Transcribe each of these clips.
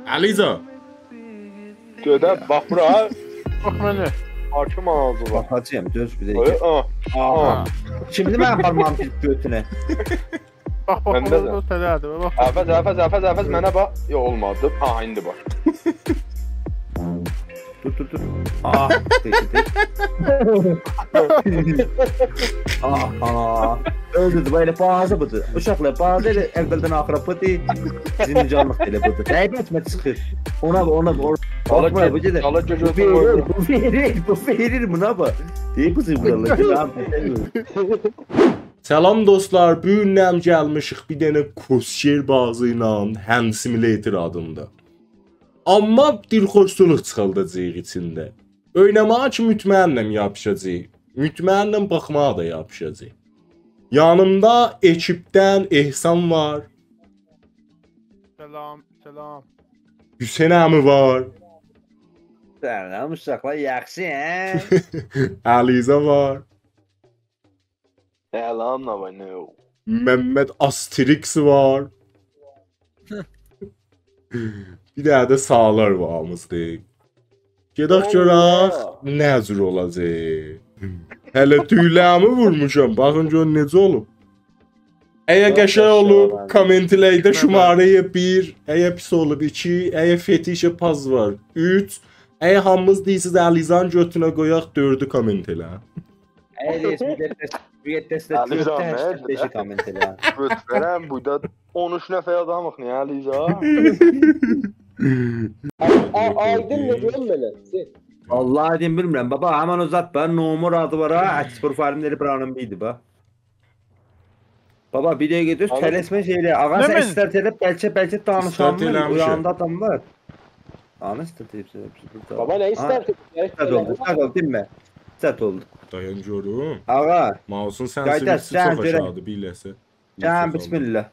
Aliza. Gödə bax bura. Bax mənə. Hakim ağzı var. Bakacağım, göz bir dəqiqə. Aha. Şimdi mən parmağım götünə. Bax Məndə də. o tələdir. Bax. Əfəz mənə bax. Yox olmadı. Ha indi bax. Dur. Ah, peki. Aha. Öldürdü böyle bazı budur. Uşaqlar bazı elə əvvəldən axıra pıtı. Sizin canlıq elə budur. Dəybət etmə çıxır. Ona Sala bu gedir. Sala göz Bu verir buna bax. Deyib bu zıvırlar. Salam dostlar, bu gündən gəlmişik bir dənə Koşer bazı ilə Hand Simulator adında. Amma dilxoşluq çıxıldacaq içində. Oynamaq üçün mütməyinnəm yapışacaq. Mütməyinnəm baxmağa da yapışacaq. Yanımda ekipdən Ehsan var. Selam. Hüseyn əmi var. Səlam uşaqlar, yaxşı, hə? Aliza var. Salam navanı. Mehmet Asterix var. Bir daha da sağlar varımızdır. Gedək görək nə cür olacaq. Hələ tüylərimi vurmuşam. Baxın gör necə olub. Əgər qəşəng olub, kommentlərdə şumarəyə 1, əgər pis olub 2, əgər fetişə paz var 3, əgər hamımız deyirsiniz Alizanın götünə qoyaq 4-ü kommentlə. Beşi kommentlə. Lütfən burada 13 nəfər adamıq nə Aliza? Aydın ne diyorum böyle? Vallahi deyim bilmirəm baba, hemen uzat ben numara adı var ha, açık profilimleri buranın biydi ba. Baba bir de gidiyoruz, telesme şeyle, ağa sen istart edip belki danışanlar, uyağında adam var. Anı istart edip Baba ne istart edip? İstart oldu değil mi? İstart oldu. Dayan görüm. Ağa. Mouse'un sensitivitesi çok aşağıdı biləsə. Can bismillah.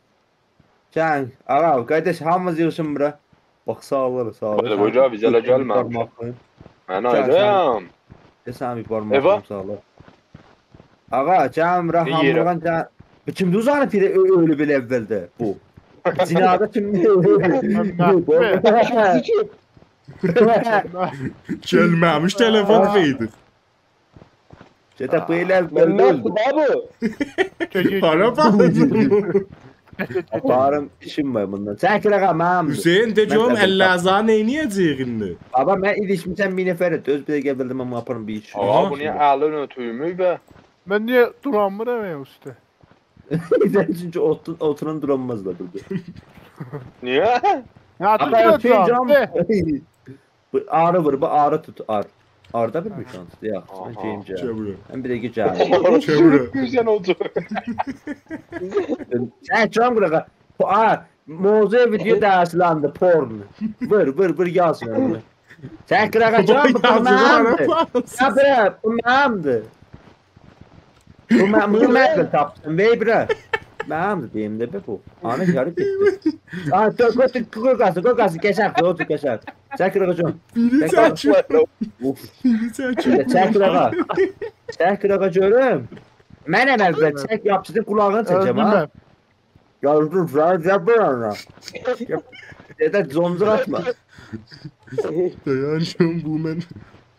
Can, ağa kardeş hamımız yığışın bura. Bak sağ ol. Hadi hoca bizələ gəlməm. Mən aydayam. Sen bir parmağım sağ ol. Ağa can bura hamburgan can. Kimdi uzanıp öyle bile evvelde bu. Zinada kimdi? Gelməmiş telefon verdik. Çete bu ile evvelde öldü. Para bağladım. Aparım işim var bundan. Sen ki ağa məmdir. Hüseyin de diyorum 50 azar neyniyəcək indi? Baba mən ilişmişəm bir nəfər et. Öz bir də gəbəldim amma aparım bir iş. Ağa bu niyə əlin ötüymüş be? Mən niyə duramıram ya üstə? Sen çünkü oturan duramazlar burada. Niyə? Ya tutacağım. Bu ağrı vur, bu ağrı tut, ağrı. Ağrıda bir şans. Ya, ben şeyimce. Ben bir de gideceğim. Güzel oldu. Sen çok bırak. Moze video derslendi porn. Vır yazsın onu. Sen kırakacağım bu tamamdı. Ya bre, bu tamamdı. Bunu mətlə tapsın, vey bre. Məmdir deyim də be bu. Anı yarı getdi. Qoy qası, keçək, otur keçək. Çək kırakacağım. Biri çəkir. Biri çəkir. Çək kırağa. Çək kırağa görüm. Mən əvvəl çək yapsın, qulağını çəkəm ha. Yardım, yapır ana. Dedə zonzur atma. Dayanacağım bu mən.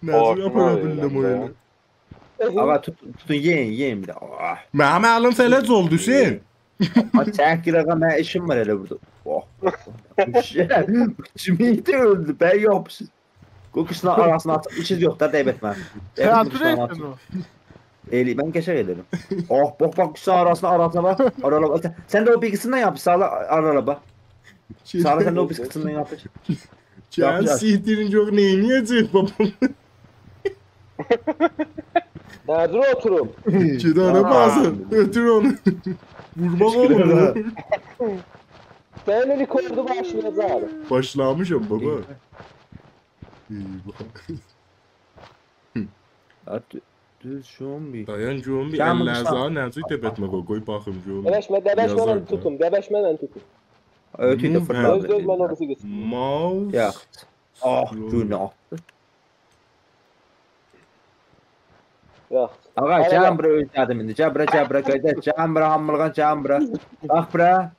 Nəzir yaparabildim oyunu. Ağa tutun yiyin bir də. Mənim əlim fələc oldu Hüseyin. Çək kırağa, mən işim var elə burada. Kimiydi öldü, ben yapsın. Kokusuna arasına atıp işiz yok da deybetmem. Eli ben geçer ederim. Oh bak kokusuna arasına bak. Aralaba. Sen de o bilgisinden yap. Sağla aralaba. Sağla sen de o bilgisinden yap. Can sihtirin çok neyini yiyecek babam. Nerede oturum? Kedara bazı. Ötür onu. Vurmak olur. Ben rekordu başlayacağım. Başlamışım baba. Düz şombi. Dayan şombi. Əlləzə nəzik təbətmə qoy baxım şombi. Dəbəşmə tutun. Ötü də fırladı. Öz mən orası geçsin. Mouse. Ya. Ah günah. Ya. Ağa can bura öldürdüm indi. Cabra qayda. Can bura hamılğan can bura. Bax bura.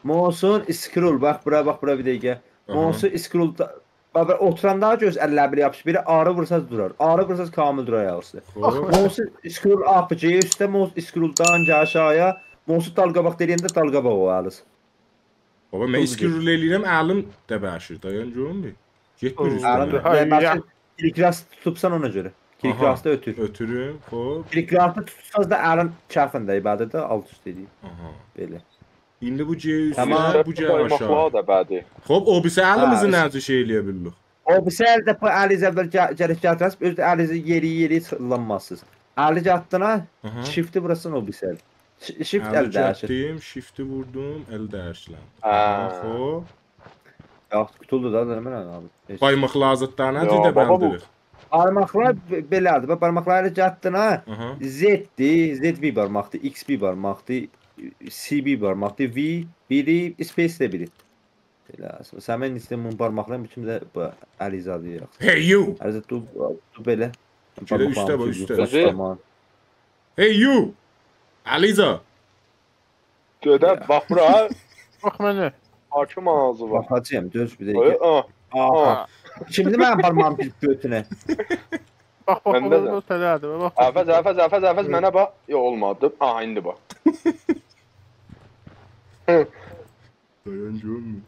Mosun scroll bak bura bir dəqiqə. Monsu scrollda baba oturanda göz əlləri belə yapış. Biri ağrı vursaz durar. Ağrı vursaz kamil durar ayaqsı. Hop. Monsu scroll APC üstə monsu scrolldan aşağıya. Monsu dalqabaq deyəndə dalqabaq o alır. Baba mən iskirul eləyirəm, əlim dəbəşir. Dayan görmür. Getmir Əlim üstünə. Hayır, Başqa klikras tutubsan ona görə. Klikrasda ötür. Ötürüm, hop. Klikrasda tutsaz da əlin çarxında ibadətdə alt üst edir. Aha. Belə. İndi bu C üstünə, Tamam. bu C aşağı. Qoymaqlar da bədi. Hop, o birisi əlimizi Ha, necə şey eləyə bilirik? O bu sərdə bu əliz əvvəl gəlib gətirəs, özü də əlizi yeri çıllanmazsınız. Əlici attına, Aha. shift'i vurasın o bir sər. Shift Əli əl dəyişir. çəkdim, shift'i vurdum, əl dəyişləndi. Ha. Hop. Yox, tutuldu da mən abi. Baymaq lazımdır, necə Yo, də baba, bu- bəndirik. Barmaqlar belədir. Bax barmaqları gətirəna Aha. Z-dir, Z bir barmaqdır, X bir barmaqdır, C bir barmaqdır, V biri, space də biri. Belə. Sən mən istəyirəm bu barmaqların bütün də bu əlizadı yox. Hey you! Ərizə tu belə. Gələ üstə bax, üstə. Üstə. Hey you! Aliza! Dödə, bax bura, Bax mənə. hakim ağzı var. Baxacağım, göz bir Ay, dəqiqə. ah, Aha. Şimdi mən barmağım bir götünə. Bax bax Məndə də. o tələdir. Bax. Əfəz, mənə bax. Yox, olmadı. Aha, indi bax. Dayan görmür.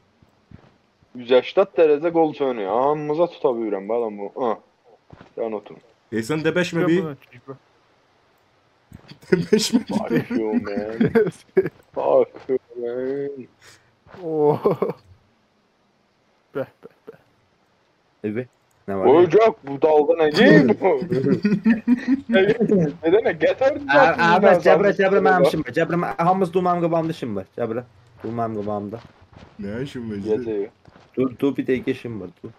180 dərəcə qol sönüyor. Hamımıza tuta bilirəm balam bu. Ha. Yan oturun. Sən dəbəşmə bir. Dəbəşmə bir. Fuck you, man. Fuck you, man. Oo. Bəh bəh. Evet. Nə var? Oyuncaq bu dalga nə geyim bu? Neden getirdin? Abi cəbrə mənim işim var. Cəbrə hamımız dumam qabağımda işim var. Cəbrə. Dumam qabağımda. Nə işin var? Gece. Dur bir dəqiqə işim var. Dur.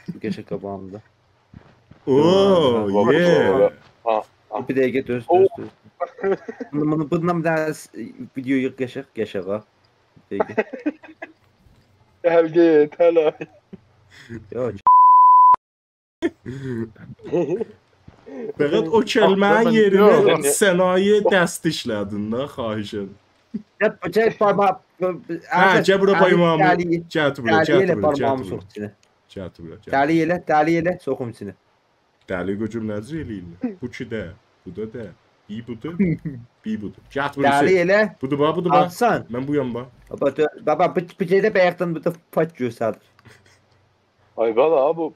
Bir qəşə qabağımda. Oo, yeah. Dur bir dəqiqə döz. Bundan bir dənə videoyu qəşəqa. Bir dəqiqə. Gel git hele. Yox. Fəqət o kəlmənin yerinə sənaye dəst işlədin də, xahiş edirəm. Cəb barmaq. Hə, cəbrə baymağımı. Gətir bura, Dəli elə gətir bura, barmağımı gətir sox bura. içinə. Gətir bura, gətir. Dəli elə soxum içinə. Dəli qocum necə eləyirlər? Bu ki də, bu da də. Bir budur, bir budur. Gətir bura. Dəli elə. Budur bax, budur bax. Atsan. Mən buyam bax. Baba bir şeydə bayaqdan bir də pat göstərdir. Ay bala bu.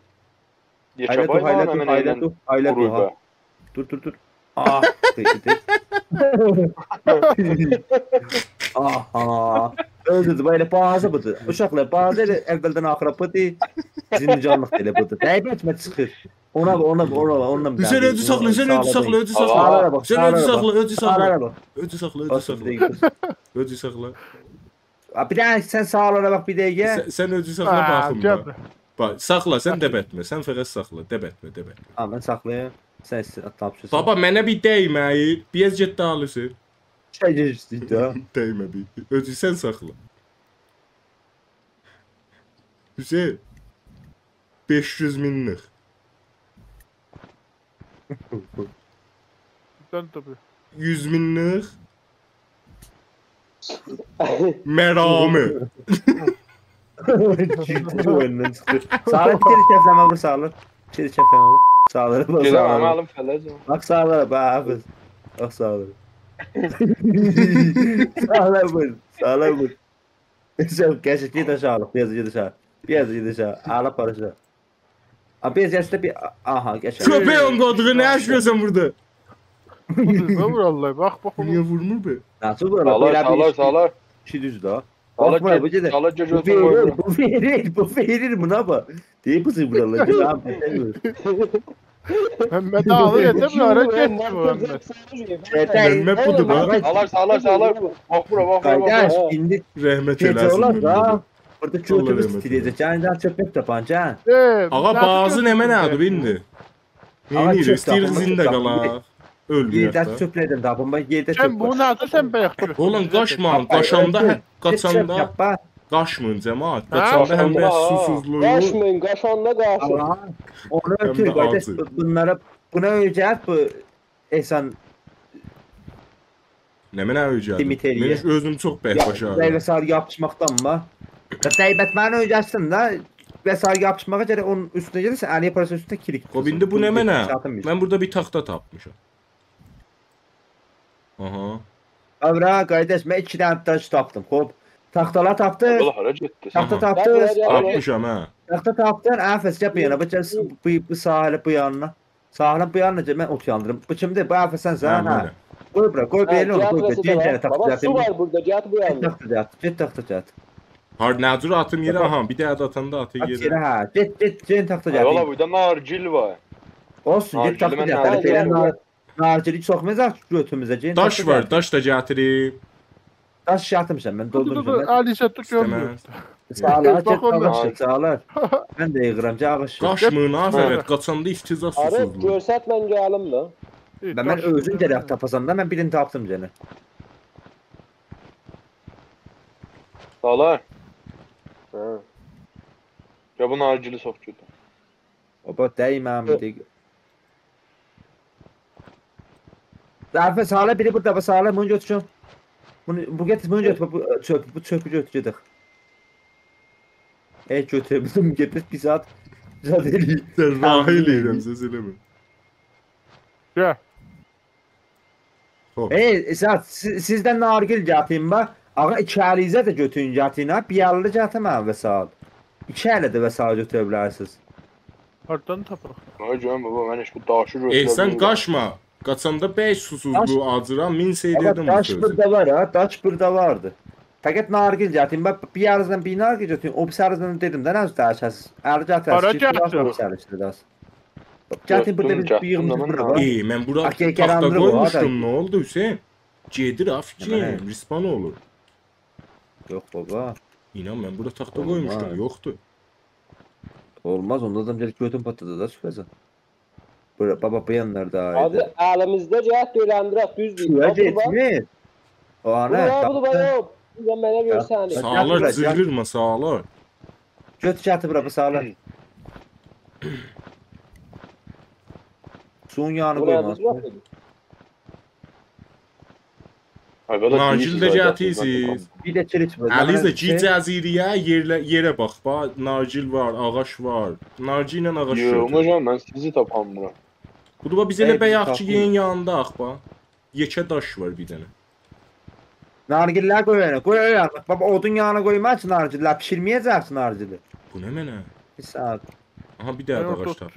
Geçe bayma hemen eğlen. Hayla Vuruyor dur. be. Dur. Ah. Peki. Aha. Öldürdü böyle bazı budur. Uşaqlar bazı elə əvvəldən axıra budur. Zincanlıq elə budur. Dəybə etmə çıxır. Ona. Hüseyin ödü saxla, Hüseyin ödü saxla, ödü saxla. Sağlara bak. Hüseyin ödü saxla, ödü saxla. Sağlara bak. Ödü saxla, ödü saxla. Ödü saxla. Bir dənə sən sağlara bak bir dəqiqə. Sən ödü saxla baxım da. Bax, saxla, sən dəbətmə. Sən fəqət saxla, dəbətmə. Ha, mən saxlayım. Sən tapşırsan. Baba, mənə bir dəyməyir. Biraz getdi alısı. Şey geçdi də. Dəymə bir. Ödü sən saxla. Hüseyin. 500 minlik. Sən tabii. 100 minlik. Məramı. Ciddi oyundan çıxdı. Sağlar bir kere çəfləmə vur sağlar. Bir kere çəfləmə vur. Sağlara bak. Gel ama alım felece. Bak sağlara bak. Bak sağlara. Sağlar vur. Sen gerçek git aşağı. Biraz git aşağı. Ağla parça. Abi yazıda bir aha geçer. Köpeğin qoduğu nə yaşıyorsan burada? Ne vur Allah. Bax. Niyə vurmur be? Nasıl vur? Sağlar. İşi düz daha. Sağlar Bakma bu da. Sağlar Bu verir buna bak. Değil misin buralar? Tamam. Mehmet ağlı yeter mi? Ara geç bu Mehmet. Mehmet budur bak. Sağlar. Bak bura. Kardeş şimdi Rəhmət gece olar eləsin. da. Burada Allah çoğu rahmet istəyəcək. Canından çöpək tapanca. Ağa bazı nə mənə adı bindi? Neyini istəyir zində qalaq. Ölməyək Yerdə də. çöplərdən tapınma. Yerdə çöp. Sen bunu atı sen bayaq. Oğlum qaşma, qaşanda qaçanda Yapma. qaşmın cəmaat. Qaçanda həm də susuzluğu. Qaşmayın, qaşanda qaşın. Onu Hem de ötür. ağzı. Buna öyrəcək bu Ehsan Nə mənə öyrədim. Limit eləyir. Mən özüm çox bəhbaş Dəqiqə ağrım. saat yapışmaqdanma. Dəybət məni öyrəşsin də. Vəsair yapışmağa görə onun üstünə gelirsə, əliyə parası üstünə kilik. Hop indi bu nə mənə? Mən burada bir taxta tapmışam. Aha. Avra qardaş, mən 2 dənə daş tapdım. Hop. Taxtalar tapdın. Belə hara getdi? Taxta Aha. tapdın. Tapmışam hə. Taxta tapdın. Əfəs gəp yana. Bu sahilə bu yanına. Sahilin bu yanına mən ot yandırım. Bu kimdir? Bu Əfəsən sən ha. Qoy bura, qoy belə onu qoy. Gəl taxta. Baba su var burada, get bu yanına. Get taxta. Har nəzür atım yerə aha. Bir də atanda atı At yerə. yerə ha. Get taxta Ay valla gəl. burada nargil var. Olsun, get taxta Nargilli gəl. mən Belə nargili sokmayacaq götümüzə. Daş var, daş da gətirib. Daş yatmışam mən Dur doldurmuşam. Alisə tut görmür. Sağlar, get Bax ondan. ağaç, sağlar. Mən də yığıram, ağaç. Qaşmığın afəret qaçanda iftizas Arif susuzluğu. görsət mən gəlim də. Mən özüm tərəf tapasam da mən birini tapdım gene. Sağlar. Hə. Ya bu nargili sok götür. Oba dəyməm bir. Zərfə sağla biri burada, sağla bunu götürün. Bu getir, bunu götür, bu çöpü götür. Götürdüm, getir bir saat. Zaten Sən rahil edirəm səs eləmə. Gəl. Esat, sizdən nargil gətirim bax. Ağa 2 əlizə də götürün gətirin ha. Bir əlli gətirməm və saat. 2 əlli də və saat götürə bilərsiniz. Hardan tapırıq? Ay canım baba mən heç bu daşı götürəm. Sən qaçma. Qaçanda bəy susuzluğu acıram. Min Ama seyirdim bu daş sözü. burada var ha, daş burada vardı. Fəqət nargil gətirin. Bax bir yarızdan bir nargil götürün. O sarızdan dedim də nə dərsəz. Əli Para gətirsiniz. gətir. Gətirin burada biz Götürdüm, bir yığımız gətirdim, burada var. Mən bura Akıl taxta kərandır bu, qoymuşdum. Nə oldu Hüseyn? Gedir afkim. Hemen. Rispan olur. Yox baba. İnan mən bura taxta Olmaz. qoymuşdum. Yoxdur. Olmaz onda adam gəlib götün patladı da süpəzən. Baba bu yanlarda Abi aydı. əlimizdə cəhət öyrəndirək, düz deyil. Suya getmir. O ana. Bu da bu mənə görsəni. Sağlar gətir, zırırma sağlar. Göt gətir bura bu sağlar. Suyun yanı qoymaz. Ay valla Nargil də gətirsiz. Bir də çiriç var. Əliz də ki cəziriyə yerə bax. Bax nargil var, ağac var. Nargil ilə ağac Yox götür. hocam mən sizi tapamıram. Burada biz elə Ey, bəyaqçı tapın. yerin yanında ax bax. Yekə daş var bir dənə. Nargillər qoyana. Qoy öyle. Baba odun yanına qoymaz nargillər. Pişirməyəcəksin nargili. Bu nə mənə? Bir saat. Aha bir dənə ağac tap.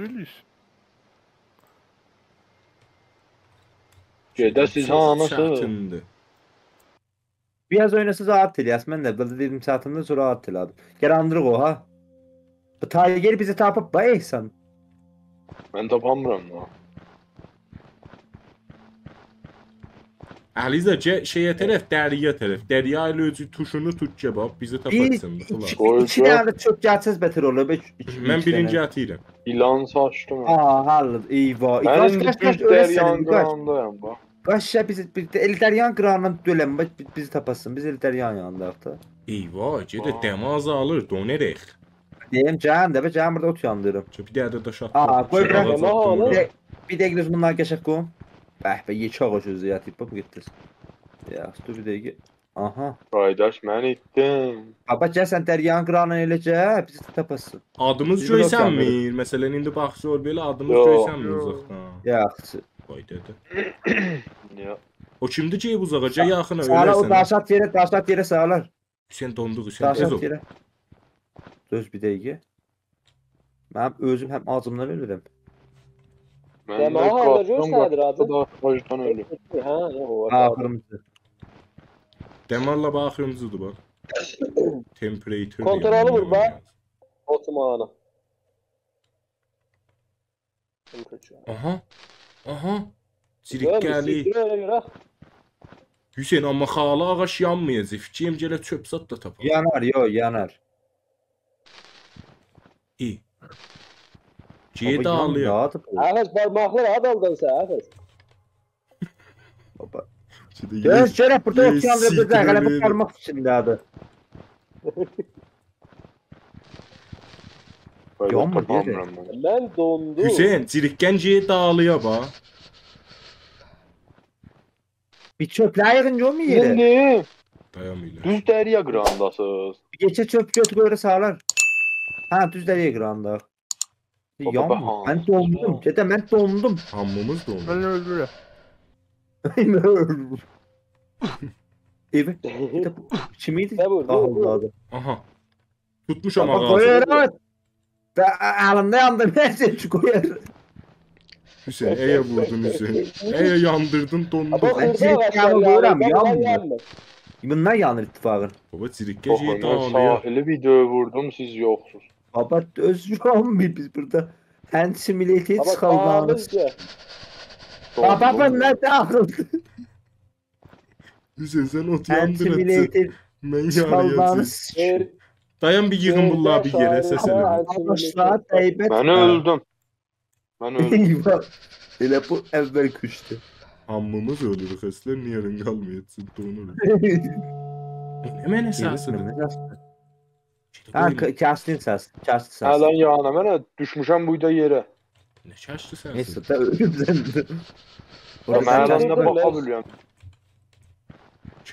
Gedəsiz anası. Çətindir. Biraz oynasız rahat eləyəs. Mən də burada dedim saatında sonra rahat elədim. Gərandırıq o ha. Bu Tiger bizi tapıb ba ehsan. Mən tapamıram da. Əliz də şeyə tərəf, dəriyə tərəf. Dəriya ilə özü tuşunu tut ki bax bizi Biz taparsın. iki dənə çox gəlsiz beter olur. Mən birinci atıyram. İlan saçdım. Aa hallı. Eyvah. Mən Qaç bir öləsən. dəryan Qaç. qırağındayım bax. Qaç bizi Elderyan qırandan döləm. Bizi tapasın. Biz Elderyan yanındayıq da. Eyvah, gedə dəmaz alır, donerək. Deyim can da can burada ot yandırım. Bir dənə də daş at. Aa, qoy bırak. Ağac atdım bura. Bir dəqiqə bunlar qəşəng qoyum. Bəh, yekə ağac özü yatıb bu getdiniz. Ya, dur bir dəqiqə. Aha. Qardaş mən itdim. Baba gəl sən dəryanın qıranı eləcə, bizi tapasın. Adımız Biz burada göysənmi? oturanlarıq. Məsələn indi baxsıyor belə adımız Yox. göysənmi uzaqdan? Yaxşı. Vay dədə. Ya. O kimdir ki uzağa yaxına Sağla o ölərsən? daşat yerə sağlar. Hüseyn dondu, Hüseyn tez Daşat ol. yerə. Düz bir dəqiqə. Mənim özüm həm acımdan ölürəm. Mən Demək də halda qalxdım, görsənidir adı. Başdan ölüm. Hə, yox o. Axırımızı. Dəmarla baxırımızdır bax. Temperature. Kontrolü vur bax. Otmağına. Aha. Aha. Sirik gəli. Görə. Hüseyn amma xala ağaç yanmayacaq. Fikrim gələ çöp zat da tapar. Yanar, yanar. İyi. Ciye dağılıyor. Ağac barmaqlar adaldan sən, ağac. Baba. Göz şeref burada Yes, otuyan bir siktir dakika bu beni. parmak içinde adı. Yok mu, Tapamıram mən. Mən dondum. Hüseyn, cirikən ciye dağılıyor bax. Bir çöpler yığın yok mu yere? İndi Dayanmıyla. düz dərya qırağındasınız. Geçe çöp götür öyle sağlar. Ha düzler ekranda. Baba, Yan baba. ben dondum. Cede ben dondum. Hammımız da Ben onu. öldürürüm. Evet. Kimiydi? Ne bu? Allah'ım. Aha. Tutmuş ama Baba ağzı. koyar. Elimde yandım. Ben şu koyar. Hüseyin eye vurdun Hüseyin. Eye yandırdın dondun. Ama Ben hırda çirkin ağaçlar yağmur yani, doğuram, ben yanmıyor. yanmıyor. Bunlar yanır ittifakın. Baba çirikkeciyi Bakın dağılıyor. sahili video vurdum siz yoksunuz. Baba özgürüm biz burada. Hand simulated Ama kaldanız. sağımızca. Baba ben ne dağıldı? Hüseyin sen ot Hand yandır atı. simulated Ben yarayacağım. kaldanız. Dayan bir yığın bunlar bir yere sesini. Arkadaşlar teybet. Ben öldüm. Ben öldüm. Eyvah. Hele bu evvel kuştu. Hammımız ölür kesler yarın kalmayetsın donur. Hemen esasıdır. Ha kestin ses. Kestin ses. Hala yana ben düşmüşəm buyda yere. Ne şaştı sensin. Neyse de ölüm sen. Ben sen hala kestin da mi? bakabiliyorum.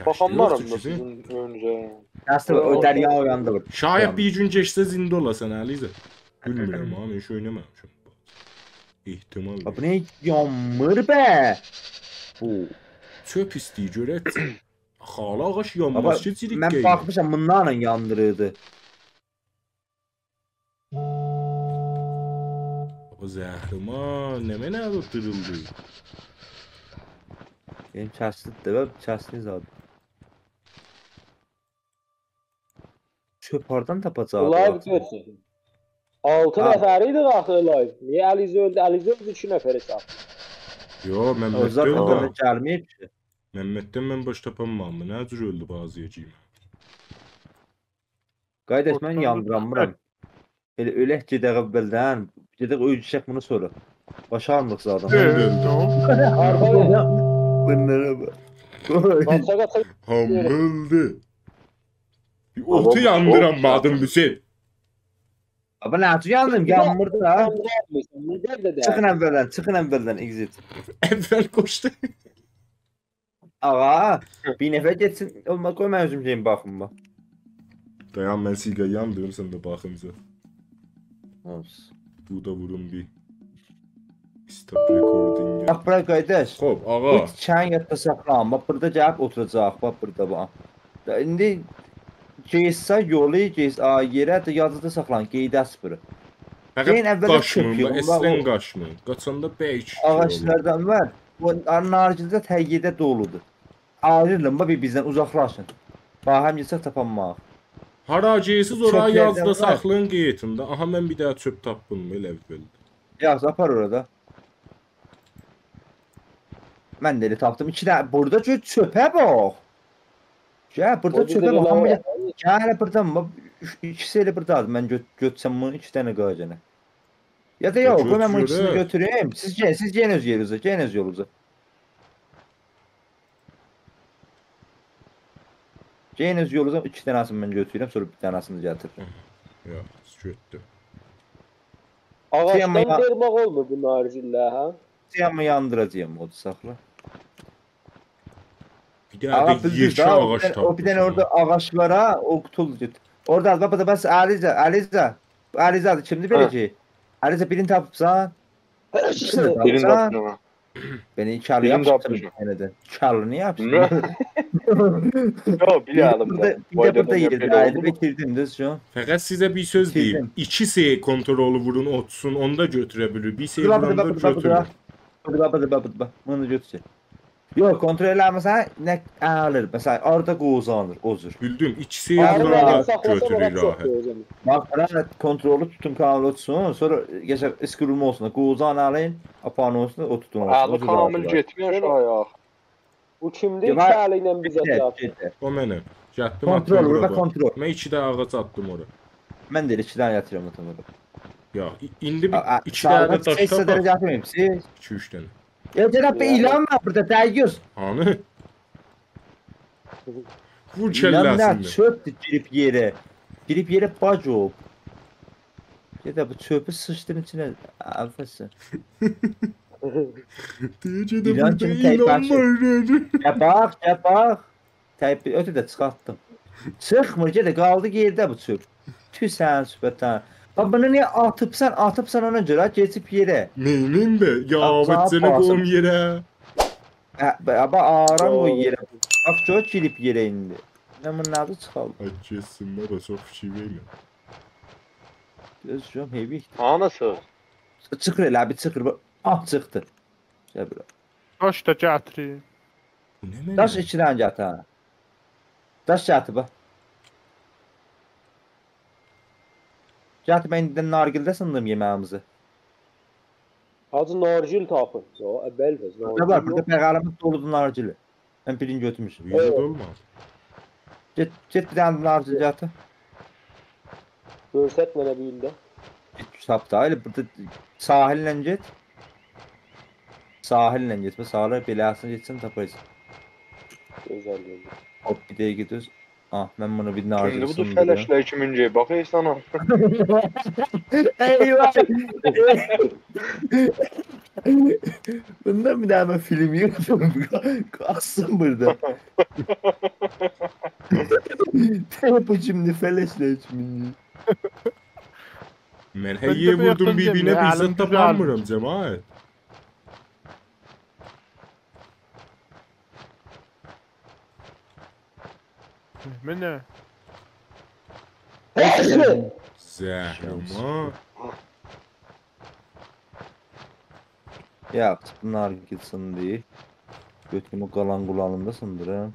Bakan varım da sizin önünüze. Kestin o derya uyandı. Şayet bir gün geçse zinde olasan Alize. Bilmiyorum ama ben şu oynamamışım. İhtimal. Bu ne yağmur be. Bu. Çöp isteyi görət. Hala ağaç Baba yanmaz ki cirik ben geyim. bakmışam bunlarla yandırırdı. Baba zəhrima ne mənə ötürüldü. Benim kestin de ben kestin zaten. Çöp oradan tapacağım. Live görsün. 6 Ha. nəfəriydi axı live. Niyə Alize öldü? Alize öldü 2 nəfəri sattı. Yo Mehmet Özler öldü. oradan gelmeyip ki. Mehmet'ten mən baş tapamam mı? Nə cür öldü bazı yeciyim. Qaydaş mən yandıramıram. Elə ölək gedək əvvəldən. Gedək öldüşək bunu sonra. Başarmırıq zaten. Arxaya Bunlara bak. qaça qaça Ham öldü. Bir otu yandıramadım Hüseyin. Abi ne yapacağım yandım? Yanmırdı ha. Nerede de? Çıxın əvvəldən exit. Evvel koştu. Ağa, bir nəfər getsin. Olma qoy mən özüm deyim baxım bax. Dayan mən siga yandırım sen de bakınca. Olsun. Bu da vurun bir. Stop recording. Bax bura qaydaş. Hop Bu ağa. çən yadda saxlan. Bax burada gəlib oturacaq. Bax burada bax. İndi Geysə yolu geys a yerə də yazıda saxlan. Qeydə sıfırı. Fəqət Deyin əvvəldə qaçmın, çöpüyor, bu bunlar əslən o- qaçmın. Qaçanda bəyik. Ağaçlardan var. Bu nargildə təyyədə doludur. Ayrılın bax bir bizdən uzaqlaşın. Bax həm yesək tapanmaq. Haracıyısız oraya Çöplərdən yazda var. saxlayın qeytində. Aha mən bir daha çöp tapdım elə əvvəldə. Yaz apar orada. Mən də elə tapdım. 2 dənə burada çöpə bax. Ya burada çöpə bax. Amma gəl buradan bax. İkisi elə burdadır. Mən götsəm bunu 2 dənə qayacana. Ya da yox, qoy mən bunu ikisini götüreyim. Siz gəlin öz yerinizə, gəlin öz yolunuza. Gəlin öz yolunuza 2 dənəsini mən götürürəm, sonra bir dənəsini gətirirəm. Yox, götdü. Ağaçdan Siyama- qırmaq olmur bu nargillə, hə? Siyamı yandıracağım o saxla. Bir daha da yekə ağac tapdım. O bir dənə orada ağac var ha, o qutul get. Orada bax da bəs Aliza kimdi verəcək? Aliza birini tapıbsan. Birini tapdım ha. Beni karlı Birini yapsın tapmışım. senede. Karlı ne yapsın? Ne? Yo biliyorum burada, da. bir de burada yedim. Ayrı bitirdim düz şu. Fəqət sizə bir söz deyim. 2 kontrolu vurun otsun, onu da götürə bilir. Bir şey vuranda götürür. Bak. Bunu götür. Yok kontrol eləməsən nə alır. Məsələn orada qozanır, ozur. Bildim, 2 Ağrı vuranda saxlasa götürür bax rahat. çoxdur o zaman. Bak bana kontrolü tutun kanalı tutsun. Sonra geçer ıskırılma olsun. Qozan alın. Apan olsun o tutun olsun. Ağlı kamil getmiyor aşağıya. Bu kimdir? Ya, 2 əli ilə bizə yaptı. Getir. O mənə. Gətdim Kontrol, atdım burada ora. kontrol. Mən 2 də ağac atdım ora. Mən də 2 dənə yatırıyorum otomobil. Ya, indi 2 dənə də daş Sağda tapaq. yatırmayayım siz. 2-3 dənə. Ya Cenab Bey ilan var burada dəyiyoruz. Hanı? Vur İlanlar kəlləsində. çöptü girip yere. Girip yere bacok. Ya da bu çöpü sıçtın içine. Alfası. Deyəcə də İlan burada kimi təyip ilan açır. var. Ya bak. Teypi ötü de çıkarttım. Çıxmır gedə qaldı yerdə bu çöp. Tüy sən sübətən. Bax bunu niyə atıbsan ona görə keçib yerə. Neyinin de ya Sağ bıçını basın. koyum yere. Bax aran o yerə. Bax çox girib yerə indi. Nə bunun adı çıxaldı. Açısında da çok şey verme. Gözüm heybi. Anası. Çıxır elə bir çıxır. Ah çıxdı. Gəbir. Daş da gətirin. Bu ne mi? Daş 2 dənə gətir ha. Daş gətir bax. Gətir mən indi nargildə sındım yeməyimizi. Hacı nargil tapın. Yo, əvvəl vəz. Ne var burada məqaləmiz doludur nargili. Mən birini götürmüşüm. Yüzü dolmaz. Get bir dənə nargil gətir. Görsət mənə bir ildə. Tapda elə burada sahillə get. Sahillə get. Bu sahillə belasını getsin tapacaq. Gözəl gözəl. Hop bir dəqiqə gidiyoruz. Ah mən bunu bir nargil Şimdi bu da sındırıyorum. fələşlə 2000-ci. Bax ey sana. Eyvah. Bundan bir daha ben film yapıyorum. Kalsın burada. Bu şimdi feleşle içmeyi. Ben Ben de heye bir vurdum yakın birbirine demiyor, halim bizzat güzel. tapanmıram cemaat. Mənə. Zəhrəma. Ya bunlar gitsin diye. Götümü kalan kulağımda sındırım.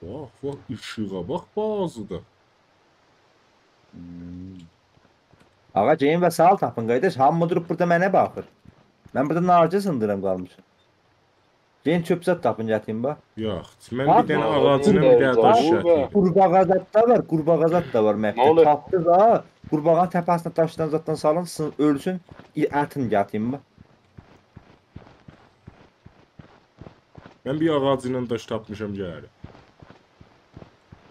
Bax, ışığa bax bazıda. Ağa Ceyn ve sağ tapın kardeş. Hamı durup burada mənə baxır. Ben burada narcı sındırım qalmışım. Ceyn çöpsat tapın yatayım bak. Yox, mən Bax, bir dənə bax, ağacına bir dənə bax, daş bax. yatıydım. Qurbağazat da var, qurbağazat da var Ne məhvdə. oluyor? Tapdı da, qurbağanın təpəsinə daşdan zatdan salın, ölsün, ətin yatayım bak. Mən bir ağacına daş tapmışam gəlir.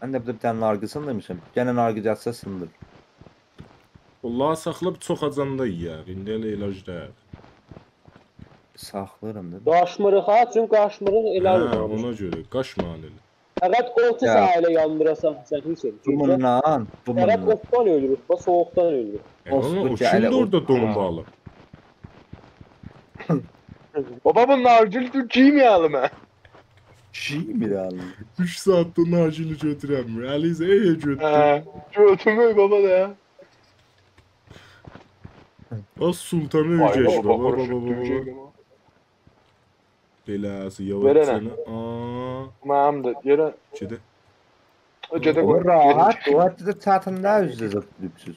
Ben de burada bir tane nargı sındırmışım. Gene nargı yatsa sındır. Vallahi saxlab çox acanda yeyər. İndi elə ilac deyil. Saxlayıram da. Qaşmırıq ha, çünki qaşmırıq elə Hə, olur. ona görə qaşmalı. Fəqət otu Ya. sahilə yandırasan sən Hüseyin. Dumundan, Fəqət dumundan. otdan ölürük, bax soğuqdan ölürük. Ona o Osman şimdi gələ, orada donmalı. Baba bu nargil tükiyim mı? Şey bir alın. 3 saatdə nacili götürəmir. Əlizə götür. He. Götümü baba da ya. Az sultanı Vay öcəş. baba Baba, baba baba, baba. tükiyim. Beləsi Verənə. yavaşsana. Aa, Mənim də yerə gedə. gedə O rahat, o hatta da tatında üzde zıplıksız.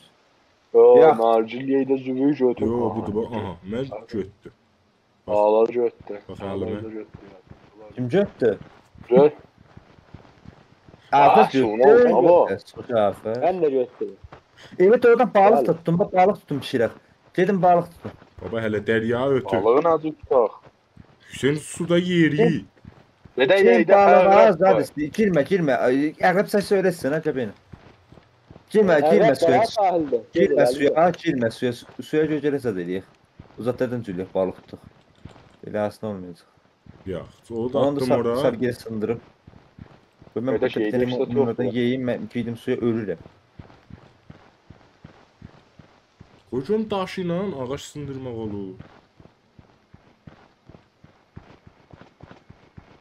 Yo, Ya. nargil yeydə züvü götür. Yo, budur bax. Aha, mən götdü. Ağlar götür. Bax əlimə. Kim göttü? Göt. Afet Suna oldu, baba. Afet. Mən də götürürüm. Evet oradan balık Bəli. tuttum. Bak balık tuttum pişirək. Dedim balık tuttum. Baba hələ dərya ötür. Balığın adı tutaq. Hüseyn suda yeri. Ve de Sen yeydə balığı az əqrəb var. hadi. Girme. Əqrəb sen söylesin ha beni. Girme Əqrəb suya. var sahildə. Girme suya. Girme suya. Suya göcərəsə deyək. Uzatlardan cülük balık tuttuk. Elə aslında olmayacaq. Yox, o da Onu da attım ora. sargıya sındırıp. Ben Kardeş, bu yedi kapiteni işte çok onlardan var. yiyeyim ben girdim suya ölürüm. Hocam daş ilə ağac sındırmaq olur.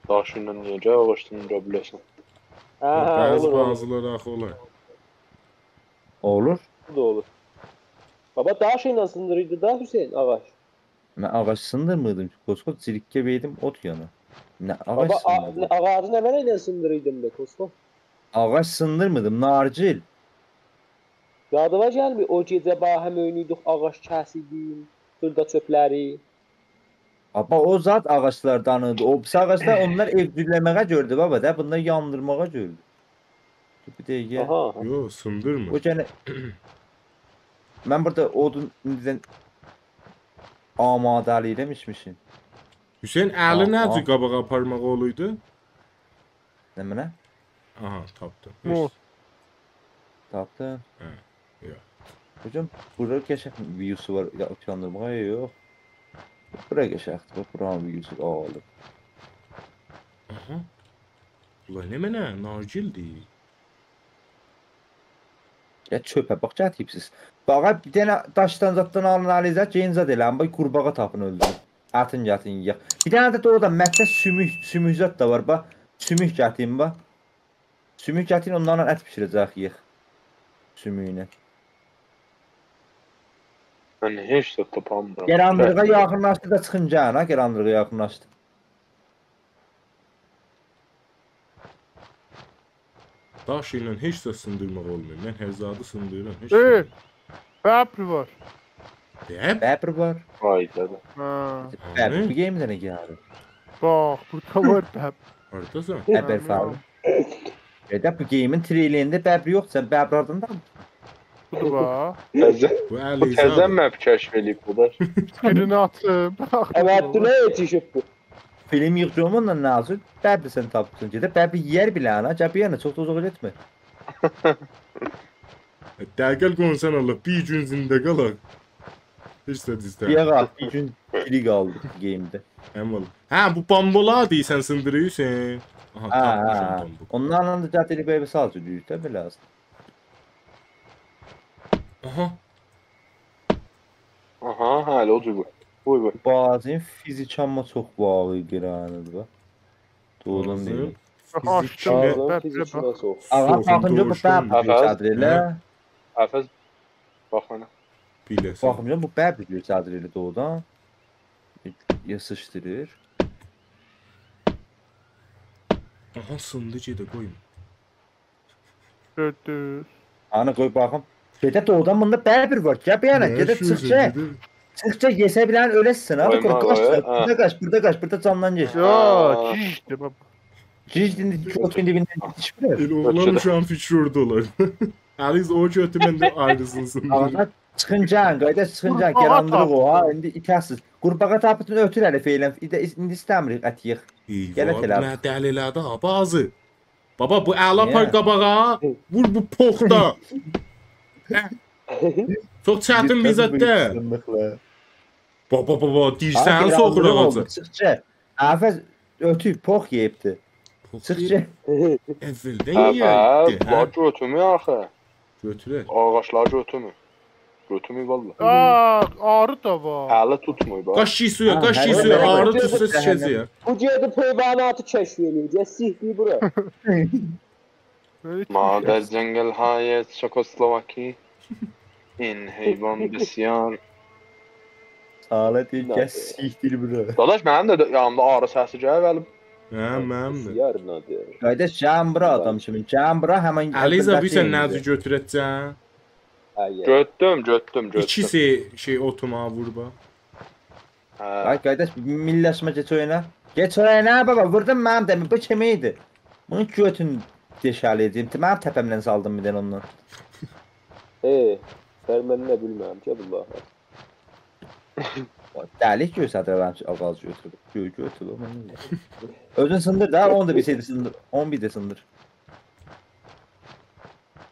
Daşınla necə ağaçdındıra biləsən? Hə, hə, Bəzi olur, olur. bazıları axı olar. Olur. Bu da olur. Baba daş ilə sındırıydı da Hüseyin ağaç. Ben ağaç sındırmıyordum. Koskot zirikке beydim ot yana. Ne ağaç Baba sındırdım. ağacı nə mənə ilə sındırıydım da Kosko. Ağaç sındırmıyordum. Narcil. Yadıma gəlmir o gecə bahəm oynayırdıq ağaç kəsildik. Burada çöpləri. Baba o zat ağaçlardandı. O pis ağaçlar onlar evcilleməyə gördü baba da. Bunlar yandırmağa gördü. Bir dəqiqə. Aha. Yo, sındırmır. O gene ben burada odun indidən amadəli içmişim. Hüseyn əli Aha. necə qabağa aparmaq oluydu? Ne mənə? Aha, tapdım. O. Tapdın. Hə, yox. Hocam burada geçək videosu var. Ya utandırmağa yox. Buraya geçəkdir. Buranın videosu alır. Aha. Ulan ne mənə? Nargildir. Ya çöpə bax cətibsiz. Bağa bir dənə daşdan zatdan alın alizə ceyinzad eləm. Bax qurbağa tapın öldürün. Atın gətin yeyək. Bir dənə də orada mətdə sümük zat da var bax. Sümük gətin bax. Sümük gətin onlarla ət bişirəcək yeyək. Sümüyünü. Mən heç də tapamıram. Gerandırığa yaxınlaşdı da çıxınca ha, gerandırığa yaxınlaşdı. Daş ilə heç də sındırmaq olmuyor. Mən hər zadı sındırıram. Heç Bəbr var. Bəb? Bəbr var. Hayda. Ha. Bəbr bu game-də nə gəlir? Bax, burada var bəbr. Hardasan? Bəbr falan. Ya bu game-in trailerində bəbr yox, sən bəbrardan da mı? Budur bax. Təzə. Bu Bu Əliza. təzə map kəşf eləyib bu da. Birini atım. Bax. Evet, ne yetişip bu? Film yığdığımınla nazır, bəbr sən tapdın. Gedə bəbr yer bilən ha, cəbi yana çox da uzağa getmə. Dəqiq konsan Allah. Bir gün zində qalaq. Heç də dizdə. Bir qaç, bir gün biri qaldı game-də. Həmal. Hə, bu bambola deyirsən sındırıyorsun. Aha, Ha, tapmışam ha. bambu. Onlarla da cədeli bəbr salcı düyükdə belə az. Aha. Aha, hələ o cür bu. Buyur. Bazı fizik amma çox bağlı qıranıdır bax. Doğrudan Bazı deyim. fizik Açdım. ilə Ağzın Bəbrə fizikçi bax. nasıl olsun? Ağa Soxum baxınca bu doğuşdan bəbr bir- çadırıyla. Həfəz bax mənə. biləsən. Baxınca bu bəbr çadırıyla doğrudan. Yasışdırır. Aha, sındı gedə qoyun. Gördür. Ana qoy baxım. Gedə doğrudan bunda bəbr var. Gəl bir yana, gedə çıxca. Çıxca yesə bilən öləsən ha. Qoyma, Qaç, ha. burada qaç, burada qaç, burada candan geç. Ya, cişdi bax. Cizdin kötün dibindən yetişmir. El oğlan uşağın fikri orada olar. Əliz o götü məndə ayrısın sındır. Ağına çıxıncan, qayda çıxıncan Qurbağa gərandırıq o ha. tapdın. İndi itəsiz. Qurbağa tapdın ötür hələ feylən. İndi istəmirik ətiyik. Gələ Eyvah, tələb. nə dəlilədi ha bazı. Baba bu əla Niyə? par qabağa. Vur bu poxda. Çox çətin vizətdə. Baba deyirsən soxura olacaq. Çıxca. Əvəz ötü pox yeyibdi. Çıxca. Əvvəldən Həfəz, yeyəkdi. bax götümü axı. Götürək. Ağaçlar götümü. Götümü valla. Arı da var. Hələ tutmuyor bax. Qaş suya, Ha, qaş hələ suya, belə ağrı qoy. tutsa sıçacaq. Bu cihazı peyvanatı keşfediyor. Sihri bura. Mader cəngəl hayət Çekoslovaki. İn heyvan besyar. Sağla deyil, gəs sikdir bura. Dadaş mənim də yanımda arı səsi gəlir. Hə, mənim də. Yarın Qayda can bura adam kimi. Can bura həmən. Əliza bir sən nəzi götürəcəksən? Hayır. Götdüm. İkisi şey otuma vur bax. Hə. Ay qaydaş milləşmə geç oyuna. Geç oyuna baba, vurdum mənim dəmi. Bu kim idi? Bunu götün deşəli edim. Mənim təpəmdən saldım bir dənə ondan. Ben ne bilmem ki Allah. Dəlik göstədirəm ki, ağac götürüb. Götürüb. Özün sındır da, onu da bir şeydə sındır. 11 də sındır.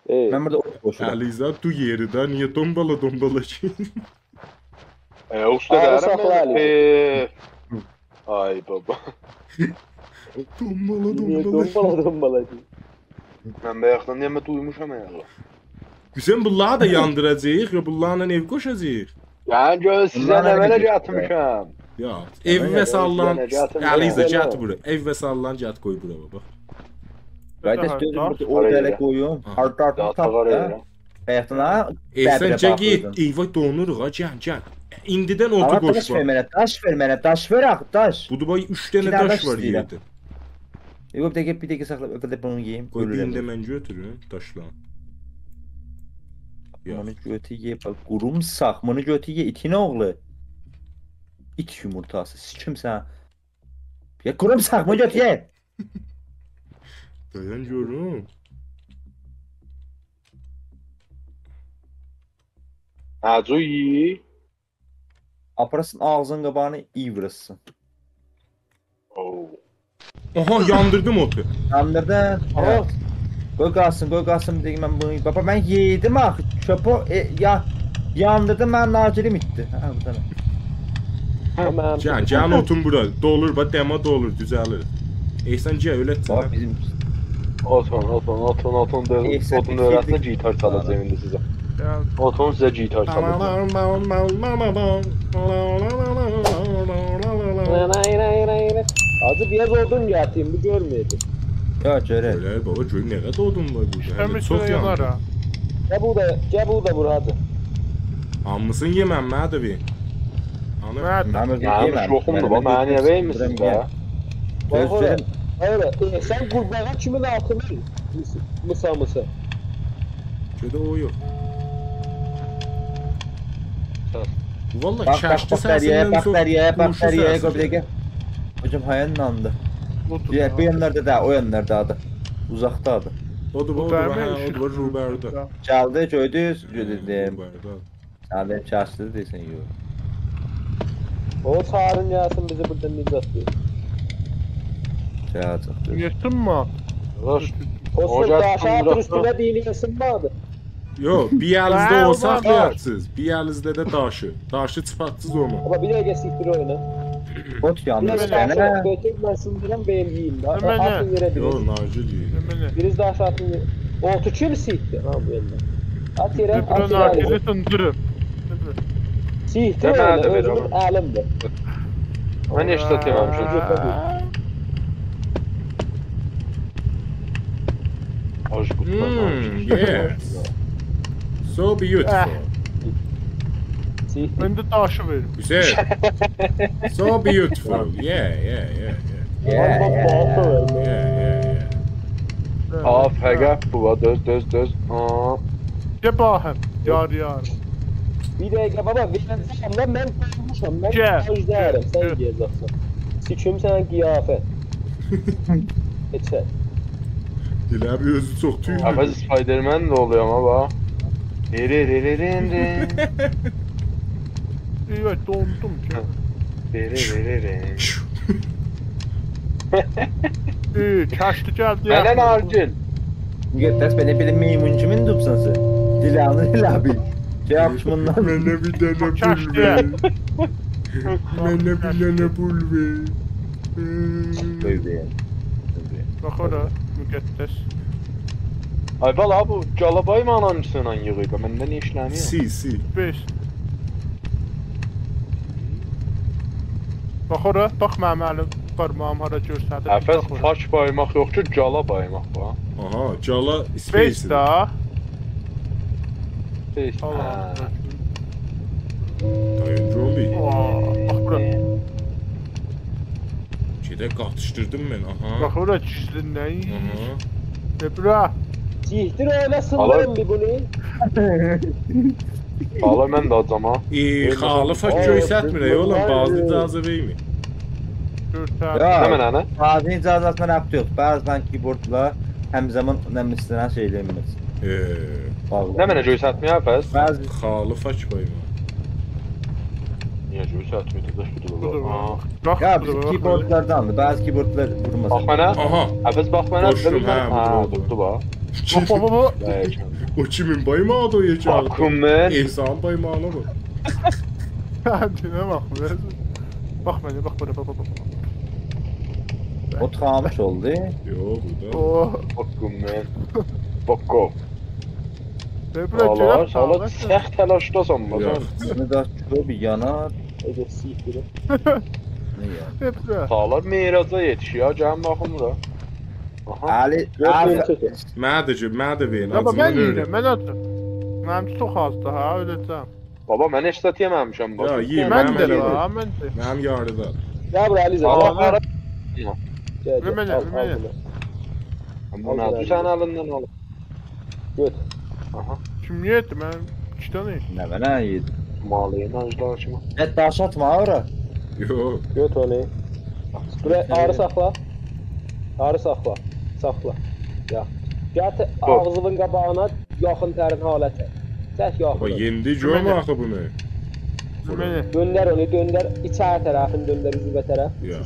Mən burada boşuram. Əliza tu yeridə niyə dombala ki? Usta Arı deyirəm. saxla Əli. Ay baba. Niye Dombala. dombala. Mən bayaqdan demə duymuşam ya. Bizim bunları da yandıracağıq ya bunlarla ev qoşacağıq. Yəni göz sizə Bunlar nə nə belə gedib? yatmışam. Ya ev və sallan. Necatım, Əliza Necatım. gət bura. Ev və sallan gət qoy bura baba. Qaydaş gözüm burada o dələ qoyum. Hardardan Dağlar tap da. elə. Həyatına Sən bəbirə git, baxırdın. eyvah donuruq ha, gəl. İndidən otu Ağa qoş daş ver bax. mənə, daş ver ax, daş. Budur bax 3 dənə İki dənə daş daş var istəyirəm. yerdə. Yox, bir dəqiqə saxla, öbürdə bunu yeyim. Qoy birini də Ölürəm. mən götürüm daşla. Yox. Bunu götü ye, bax, qurumsaq, bunu götü ye, itin oğlu. İt yumurtası, sikimsən. Ya qurumsaq, bunu götü ye. Dayan görüm. Həcu yi. Aparasın ağzın qabağını iyi vurasın. Oo. Aha yandırdım otu. Yandırdın. Aha. Qoy qalsın, bir dəqiqə mən bunu... Baba, mən yedim axı, çöpü, ya... Yandırdım, mən nacilim itdi. Hə, bu tane. Can otun bura. Dolur bax, dema dolur, düzəlir. Sən gəl ölət Bax, sən. bizim Atın Neyse, Otun bir öğretine girdik. gitar çalacaq indi sizə. Yani Otun sizə gitar çalacaq. Hacı biraz odun getireyim bu görmeyecek. Ya görək. Öyle baba gör ne kadar odun var burada. hem Hele üstüne çok yanar yandı. ha. Gel bu da vur hacı. Hamısını yemem mədə bir. Ana. Mert. Mənim şoxumdur, bax mənə niyə vermirsən də? Gözlərim. Hayır, sen kurbağa kimin altını mısa. Ködə o yox. Vallahi Bak kəşki bakteriye, səsindən bakteriye, qurşu bakteriye səsi. göbləgə. Hocam hayanlandı. Otur. Diğer bu yanlarda da, o yanlardadır. Uzaqdadır. Odur, Bu odur, dərmə hə, işi- odur, Ruberdə. Gəldi, gördünüz, dedim. Ruberdə. Sənin çaşdı deyirsən, yox. O çağırın gelsin bizi buradan nicat diyor. Çağırdı. Yettin mi? Qardaş, Kostur Ocaq taşı atır kundurası. üstüne diyiliyorsun vardı. Yox, bir əlinizdə Vay, o var. saxlayarsınız, bir əlinizdə də daşı. Daşı çıpatsız onu. Ama bir de siktir oyunu. Ot Bir yandı de sənə. taşı götür ben sındıram benim yiyeyim. Hemen ne? Atın yere Yox, biriz. Naci deyir. Emine. Biriz daha atın yere. O otu kim sikti? Ha bu elinde. At yere, at Deprem yere. akili sındırır. Siktir Demə oyunu, də ver özümün elimde. Mən heç də deməmişəm. Aşk Yes. So beautiful. Siktir. Ben de taşı veririm. Güzel. So beautiful. Yeah. Yeah. Aa, fəqət bu var, döz. Aa, Gel bakayım. Yar. Bir dakika baba vereceğim lan ben koymuşum. Ben Gel, ejderim sen gel. giyeceksin. Sikim sen kıyafet. Geçer. Dilə bir özü çox tüylü. əvəz Spider-Man də oluyor ama bax. Diriririririn. Evet dondum ki. Diriririririn. İyi kaçtı geldi. Mənə nargil. Götəs belə bir meymun kimin dupsansı? Dilanı dilabi. Cevap bundan. Mənə bir dənə pul Kaçtı. ver. Mənə bir dənə pul ver. Böyle. Bak ora müqəddəs. Ay bala bu Calabay manancısıyla yığıyıb. Məndə niyə işləmiyor? Si. 5. Bak ora, bak mənim əlim parmağım hara göstərdi. Əfəz faç baymaq yox ki, cala baymaq bax. Aha, Cala 5 Space. daha. Heç. Allah. Dayın Zombie. Bak bura. Şeydə qatışdırdım mən. Aha. Bak ora çizdindən. Aha. Bura. Siktir öyle sındırın bir bunu. Bala mən də acama. Xalı fak göstərmir oğlum, bazı icazə vermir. Görtər. Nə Ya, mənə? bazı icazatlar yaptı yok. Bazen keyboardla hem zaman nemlisinden şeylerimiz. Nə mənə göstərtmiyor Əfəz? Bazı Xalı fak bayma. Niyə göstərtmiyor? Daş Budur budur. Aa. bak. ya Bak biz bura, bak. keyboardlardandı. Bazı keyboardlar vurmasın. Bax mənə. Aha. Əfəz bax mənə. Boşdum, hə, Ha, budur. tutdu bax. Bak. O kimin baymağı o yiyəcək? Bakım mən. İnsan baymağına bak. Kendine bak. Bak bana bak bana bak. O tıkamış oldu. Yo, burada. Oh. Bakım mən. Bakko. Bura Allah, gəlib sağla sağla. səx təlaşdasan Yox. bax. Bunu da çok bir yanar. Öyle siktir. Ne ya? Bura. Sağlar meyraca yetişiyor. Gəlin baxım da. Aha. Ali, Götürün Ali, çökün. Mənə də verin. Ama ben acından yiyeceğim. öyrən. Ben atım. Mənim çox azdır ha, öləcəm. Baba mən heç zət yeməmişəm bax. Ya, yiyeyim, Mən Mənim də yedim. var, mən də. Mənim yarıda. Gel buraya Alize. Allah Sağ ol. ara. Gel gel. Ömene, Al, ömene. al bunu. Bu nədir sən əlindən al. Göt. Aha. Kim yedi? Mən 2 dənə yedim. ne ben yedim. Malıyım ajda kimi. Ne taş atma ora. Yo. Göt onu. Buraya ağrı sakla. Ağrı sakla. Sakla. Ya. Gel ağzının qabağına yaxın tərin halətə. Çək Baba yaxın. yendi görmə axı bunu. Öməni. Gönder onu gönder. İçeri tərəfini gönder üzvə tərəf. Ya.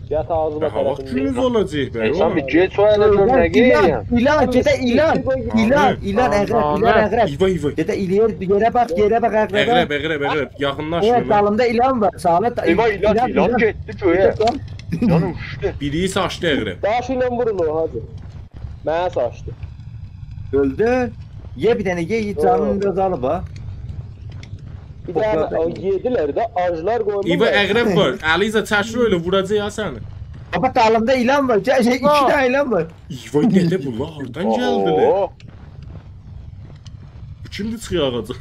Gel ağzına Hava günüz olacaq be. Sən oğlum. bir get o əlindən nə geyirəm? İlan, gede ilan. İlan, ilan, Ahmet. eğrep, ilan, eğrep. İva. Gede ileri, yere bak, eğrep. Əqrəb. Yaxınlaş Evet, mənə. dalında ilan var. Sağına Eyvah ilan getdi göyə. Canım uçtu. Biri saçlı əqrəb. Daş ilə vurun o hacı. Mənə saçdı. Öldü. Ye bir tane ye canını biraz alıp ha. Bir dənə o yedilər də aclar qoymur. İva əqrəb var. Əliza çəkir öyle vuracaq ya səni. Baba dalımda ilan var. Gel iki tane ilan var. İva nədə bunlar hardan gəldilər? Oo. Bu kimdir çıxıyor ağacı?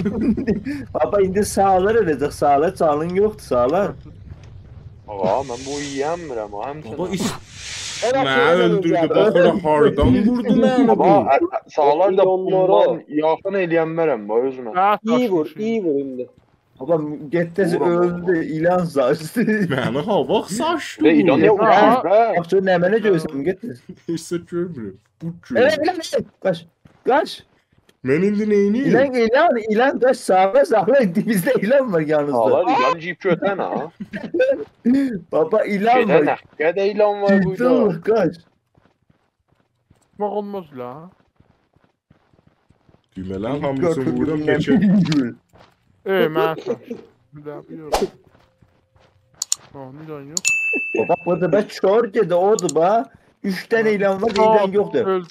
Baba indi sağlar edecek sağlar. Canın yoktu sağlar. Ağa mən bu yiyəmirəm ha. Baba Həmçinin. is Mənə öldürdü. Baxıra hardan vurdu məni bu? Ama sağlar da Milyonları. bundan yaxın eləyənmərəm bu özümə. İyi vur, iyi vur indi. Baba Gettesi Uğram, öldü. İlan saçtı. Məni hava saçdı. Ve ilan Aa. yok be. Bak şöyle nemene görsem Gettesi. Heç də görmürəm. Bu Evet gün. ilan kaç. Kaç. Mən indi neyniyim? İlan kaç sağlar sağlar. Dibizde ilan var yanınızda. Sağlar ilan cip götən ha. Baba ilan Şeydə var. nəqqədə ilan var burada. Ciddi kaç. Bak olmaz la. Düymələrin hamısını vururam keçər. Ben saç. Bir daha biliyorum. Oh neden yok? Baba burada ben çor dedi oldu ba. 3 tane ilan var ilan yoktu. Öldü.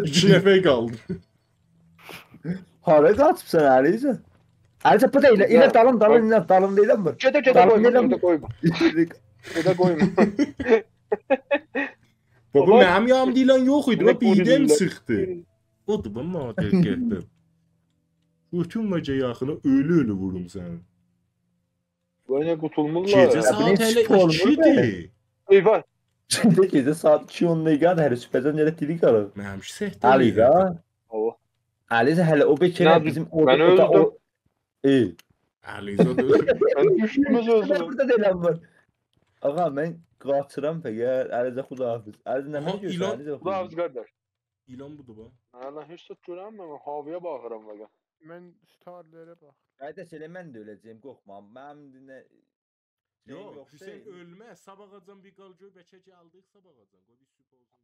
2 nəfər qaldı. Hara kaçıpsın Alize? Alize bu da ilan dalın ilan var. Gedə Tamam, qoyma, neden- gedə qoyma. Gedə qoyma. Baba mənim yanımda ilan yox idi. Ne Bax birdən quruyurlar? çıxdı. Odur bu nadir getdim. Bütün gecə yaxını ölü vurum səni. Böyle qutulmurlar. Gecə ya. saat bir hələ spor mu 2-dir. Eyvah. Şimdi gece saat 2:10'da ilan her süperden yere dilik alır. Mənim səhvdir. Alize. Allah. Alize hele o bir kere Ya, bizim ben öldüm. İyi. Aliza da Ben düştüm özümə. Burada da ilan var. Ağa ben kaçıram peki. Alize kudafız. Alize ne Aha, diyorsun? ilan- Alize Xuda hafız qardaş. ilan budur bax. Mən heç də görənmirəm, havaya baxıram baqa. Ben starlara bak. Kardeş hele ben de öleceğim korkma. Ben dinle. Yox, Hüseyn ölməz. Sabah açan bir qal göy bəkə gəldik sabah açan. Qoy bir süp olsun.